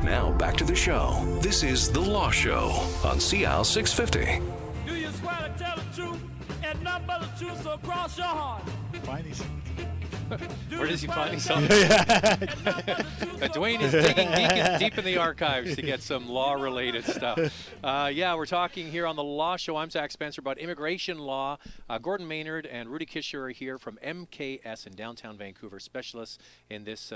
Now back to the show. This is The Law Show on CL 650. Do you swear to tell the truth and nothing but the truth, so cross your heart? Find these. Where does he find these songs? Dwayne is digging deep in the archives to get some law-related stuff. Yeah, we're talking here on The Law Show. I'm Zach Spencer about immigration law. Gordon Maynard and Rudy Kisher are here from MKS in downtown Vancouver, specialists in this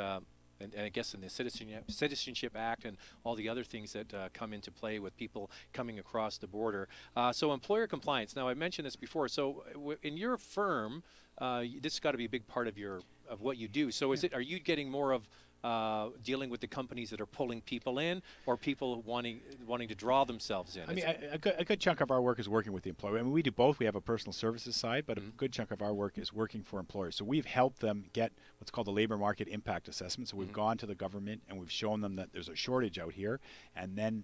and I guess in the Citizenship Act and all the other things that come into play with people coming across the border. So employer compliance. Now, I mentioned this before. So in your firm, this has got to be a big part of what you do. So are you getting more of dealing with the companies that are pulling people in, or people wanting to draw themselves in? I mean, a good chunk of our work is working with the employer. I mean, we do both. We have a personal services side, but a good chunk of our work is working for employers. So we've helped them get what's called the labor market impact assessment. So we've gone to the government and we've shown them that there's a shortage out here, and then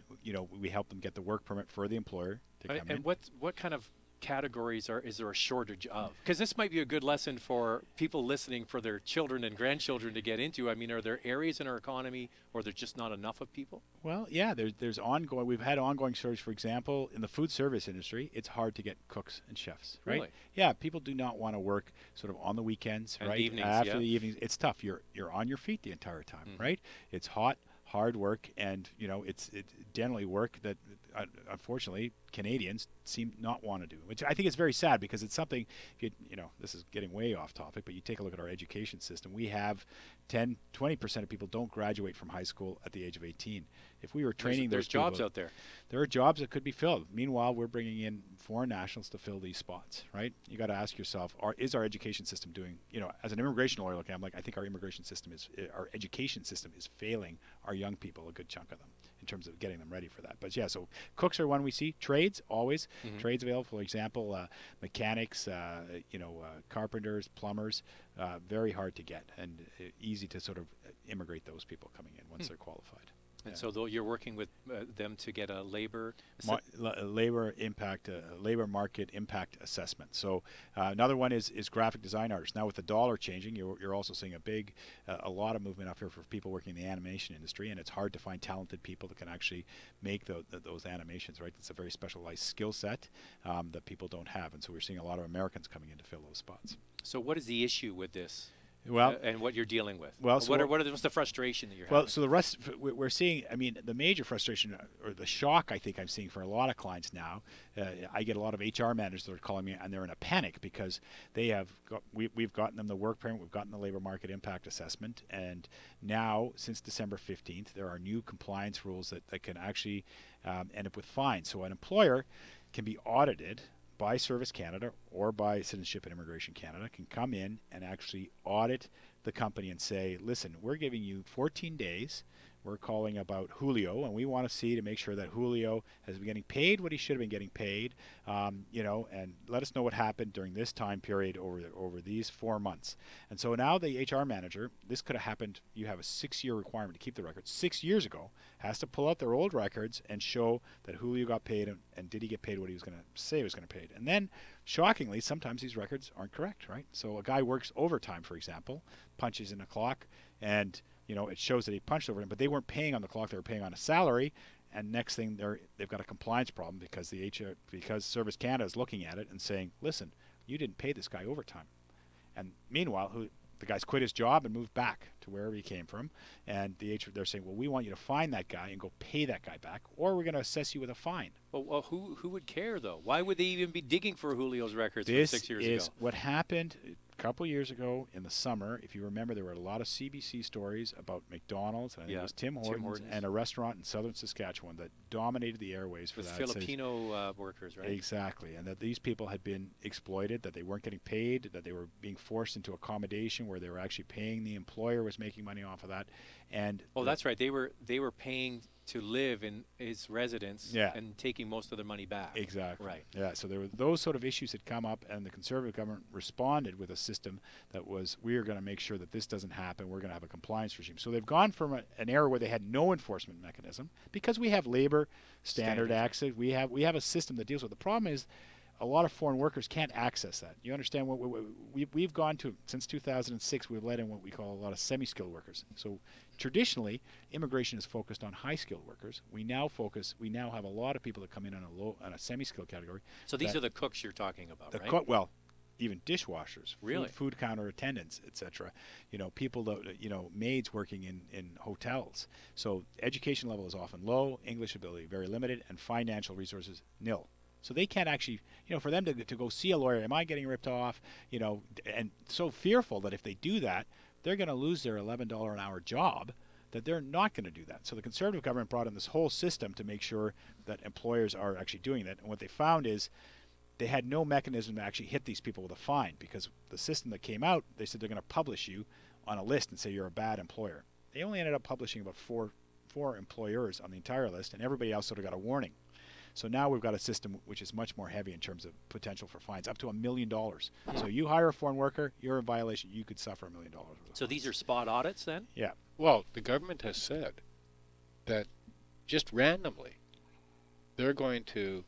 we help them get the work permit for the employer to come in. And what kind of categories is there a shortage of? Because this might be a good lesson for people listening, for their children and grandchildren to get into. I mean, are there areas in our economy where there's just not enough of people? Well, yeah, there's ongoing. We've had ongoing shortage. For example, in the food service industry, it's hard to get cooks and chefs. Right? Really? Yeah, people do not want to work sort of on the weekends, and right? Evenings, after the evenings, it's tough. You're on your feet the entire time, right? It's hot, hard work, and it's generally work that unfortunately Canadians seem not want to do, which I think is very sad, because it's something, this is getting way off topic, but you take a look at our education system. We have 20% of people don't graduate from high school at the age of 18. If we were training there's those people, jobs out there. There are jobs that could be filled. Meanwhile, we're bringing in foreign nationals to fill these spots, right? You got to ask yourself, is our education system doing, as an immigration lawyer looking, I'm like, I think our education system is failing our young people, a good chunk of them, in terms of getting them ready for that. But yeah, so cooks are one we see. Trades, always. Trades available, for example, mechanics, carpenters, plumbers, very hard to get, and easy to sort of immigrate those people coming in once they're qualified. And so though you're working with them to get a labor market impact assessment. So another one is graphic design artists. Now with the dollar changing, you're also seeing a lot of movement up here for people working in the animation industry, and it's hard to find talented people that can actually make those animations, right? It's a very specialized skill set that people don't have, and so we're seeing a lot of Americans coming in to fill those spots. So what is the issue with this? Well, and what you're dealing with. Well, so what's the frustration that you're having? Well, so the rest we're seeing. I mean, the major frustration or the shock I think I'm seeing for a lot of clients now. I get a lot of HR managers that are calling me, and they're in a panic because we've gotten them the work permit, we've gotten the labor market impact assessment, and now since December 15th, there are new compliance rules that can actually end up with fines. So an employer can be audited by Service Canada or by Citizenship and Immigration Canada, can come in and actually audit the company and say, listen, we're giving you 14 days. We're calling about Julio, and we want to see to make sure that Julio has been getting paid what he should have been getting paid, and let us know what happened during this time period over these 4 months. And so now the HR manager, this could have happened, you have a 6-year requirement to keep the records. 6 years ago, has to pull out their old records and show that Julio got paid, and did he get paid what he was going to say he was going to pay. And then, shockingly, sometimes these records aren't correct, right? So a guy works overtime, for example, punches in a clock, and it shows that he punched over him, but they weren't paying on the clock; they were paying on a salary. And next thing, they've got a compliance problem because because Service Canada is looking at it and saying, "Listen, you didn't pay this guy overtime." And meanwhile, the guy's quit his job and moved back to wherever he came from, and they're saying, "Well, we want you to find that guy and go pay that guy back, or we're going to assess you with a fine." Well, who would care though? Why would they even be digging for Julio's records from 6 years ago? This is what happened a couple years ago in the summer. If you remember, there were a lot of CBC stories about McDonald's, and I think it was Tim Hortons, and a restaurant in southern Saskatchewan that dominated the airways for that. Filipino workers, right? Exactly, and that these people had been exploited, that they weren't getting paid, that they were being forced into accommodation where they were actually paying, the employer was making money off of that. And that's right. They were paying to live in his residence, and taking most of their money back. Exactly. Right. Yeah. So there were those sort of issues that come up, and the Conservative government responded with a system that was, we are going to make sure that this doesn't happen. We're going to have a compliance regime. So they've gone from an era where they had no enforcement mechanism, because we have labor standard acts. We have a system that deals with. The problem is, a lot of foreign workers can't access that. You understand what we've gone to since 2006. We've let in what we call a lot of semi-skilled workers. So traditionally, immigration is focused on high-skilled workers. We now have a lot of people that come in on a semi-skilled category. So these are the cooks you're talking about, right? Well, even dishwashers, really, food counter attendants, etc. People that maids working in hotels. So education level is often low, English ability very limited, and financial resources nil. So they can't actually, for them to go see a lawyer, am I getting ripped off? And so fearful that if they do that, they're going to lose their $11 an hour job, that they're not going to do that. So the Conservative government brought in this whole system to make sure that employers are actually doing that. And what they found is they had no mechanism to actually hit these people with a fine, because the system that came out, they said they're going to publish you on a list and say you're a bad employer. They only ended up publishing about four employers on the entire list, and everybody else sort of got a warning. So now we've got a system which is much more heavy in terms of potential for fines, up to $1 million. So you hire a foreign worker, you're in violation, you could suffer $1 million. So these are spot audits then? Yeah. Well, the government has said that just randomly they're going to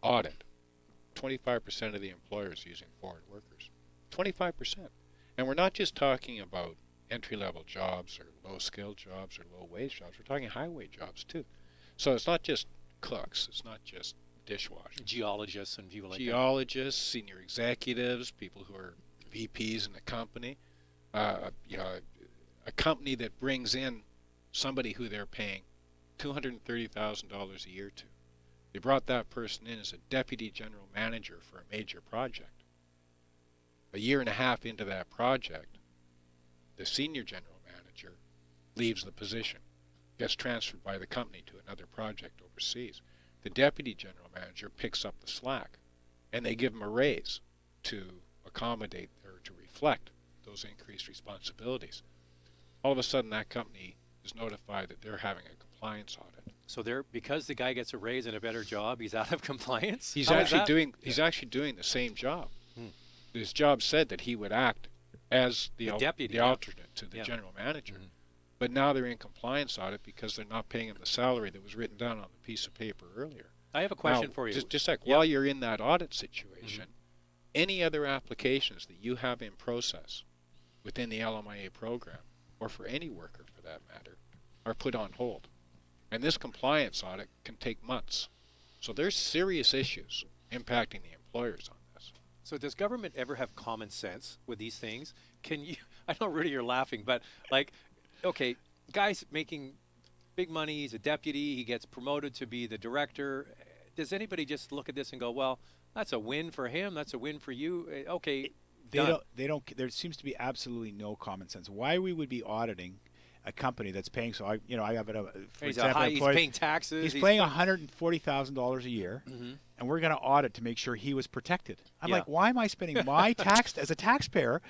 audit 25% of the employers using foreign workers. 25%. And we're not just talking about entry-level jobs or low-skilled jobs or low-wage jobs. We're talking high-wage jobs too. So it's not just cooks. It's not just dishwashers. Geologists and people like that. Geologists, senior executives, people who are VPs in the company. A company that brings in somebody who they're paying $230,000 a year to. They brought that person in as a deputy general manager for a major project. A year and a half into that project, the senior general manager leaves the position, gets transferred by the company to another project overseas. The deputy general manager picks up the slack, and they give him a raise to accommodate or to reflect those increased responsibilities. All of a sudden, that company is notified that they're having a compliance audit. So because the guy gets a raise and a better job, he's out of compliance? He's actually doing the same job. His job said that he would act as the deputy, alternate to the general manager. But now they're in compliance audit because they're not paying him the salary that was written down on the piece of paper earlier. I have a question for you. Just like while you're in that audit situation, any other applications that you have in process within the LMIA program, or for any worker for that matter, are put on hold. And this compliance audit can take months. So there's serious issues impacting the employers on this. So does government ever have common sense with these things? Can you, I know, Rudy, you're laughing, but like, okay, guy's making big money, he's a deputy, he gets promoted to be the director. Does anybody just look at this and go, well, that's a win for him, that's a win for you? Okay, they don't, there seems to be absolutely no common sense. Why we would be auditing a company that's paying, so I have he's paying taxes. He's paying $140,000 a year, and we're going to audit to make sure he was protected. I'm like, why am I spending my tax as a taxpayer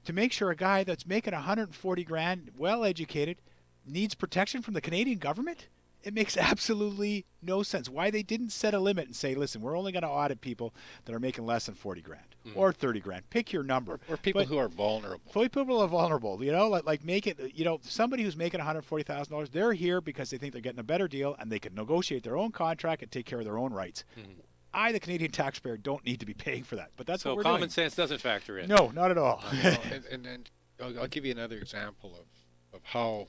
to make sure a guy that's making $140,000, well-educated, needs protection from the Canadian government? It makes absolutely no sense. Why they didn't set a limit and say, listen, we're only going to audit people that are making less than $40,000 or $30,000. Pick your number. Or people who are vulnerable. People who are vulnerable. Like make it. Somebody who's making $140,000, they're here because they think they're getting a better deal and they can negotiate their own contract and take care of their own rights. I, the Canadian taxpayer, don't need to be paying for that. But that's what we're doing. So common sense doesn't factor in. No, not at all. And I'll give you another example of how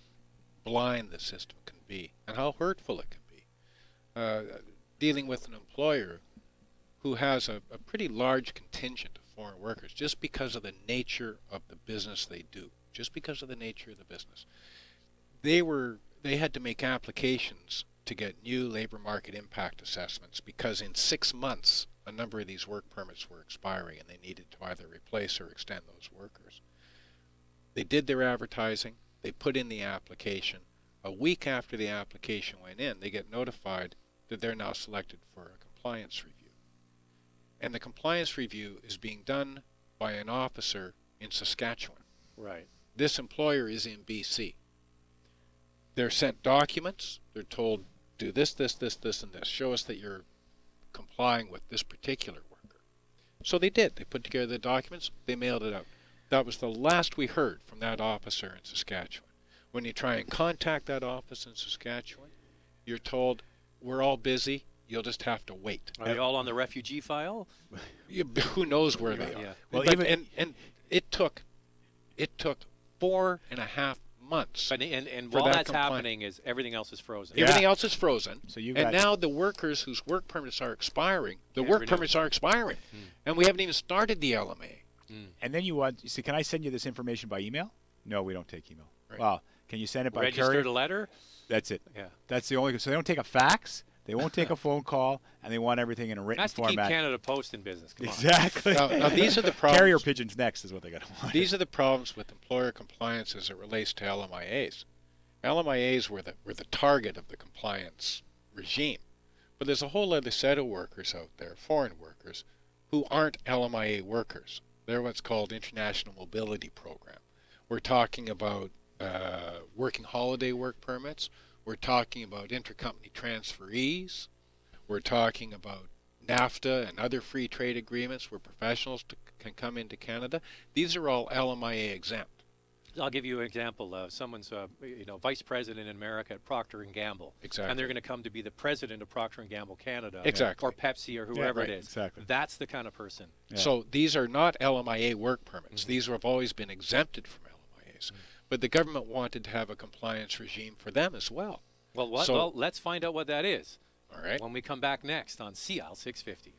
blind the system can be and how hurtful it can be. Dealing with an employer who has a pretty large contingent of foreign workers just because of the nature of the business they do, just because of the nature of the business. They had to make applications to get new labor market impact assessments because in 6 months a number of these work permits were expiring and they needed to either replace or extend those workers. They did their advertising. They put in the application. A week after the application went in, they get notified that they're now selected for a compliance review. And the compliance review is being done by an officer in Saskatchewan. Right. This employer is in BC. They're sent documents. They're told, do this, this, this, this, and this. Show us that you're complying with this particular worker. So they did. They put together the documents. They mailed it out. That was the last we heard from that officer in Saskatchewan. When you try and contact that office in Saskatchewan, you're told, we're all busy. You'll just have to wait. Are they all on the refugee file? Who knows where they are? Yeah. Well, But, even and it took 4.5 months. But and For while that that's compliant- happening, is everything else is frozen. Yeah. Everything else is frozen. So you and got- now the workers whose work permits are expiring, Can't work renew. permits are expiring, and we haven't even started the LMA. And then you say, can I send you this information by email? No, we don't take email. Right. Well, can you send it by Registered courier? a letter? That's it. Yeah. That's the only. So they don't take a fax. They won't take a phone call, and they want everything in a written That's to keep format. Canada Post in business. Come on. Exactly. Now, these are the problems. Carrier pigeons next is what they got to want. These are the problems with employer compliance as it relates to LMIAs. LMIAs were the target of the compliance regime, but there's a whole other set of workers out there, foreign workers, who aren't LMIA workers. They're what's called International Mobility Program. We're talking about working holiday work permits. We're talking about intercompany transferees. We're talking about NAFTA and other free trade agreements where professionals can come into Canada. These are all LMIA exempt. I'll give you an example. Someone's vice president in America at Procter & Gamble. Exactly. And they're going to come to be the president of Procter & Gamble Canada. Exactly. Or Pepsi or whoever right, it is. exactly. That's the kind of person. Yeah. So these are not LMIA work permits. These have always been exempted from LMIAs. But the government wanted to have a compliance regime for them as well. Well, So- let's find out what that is All right. when we come back next on CL 650.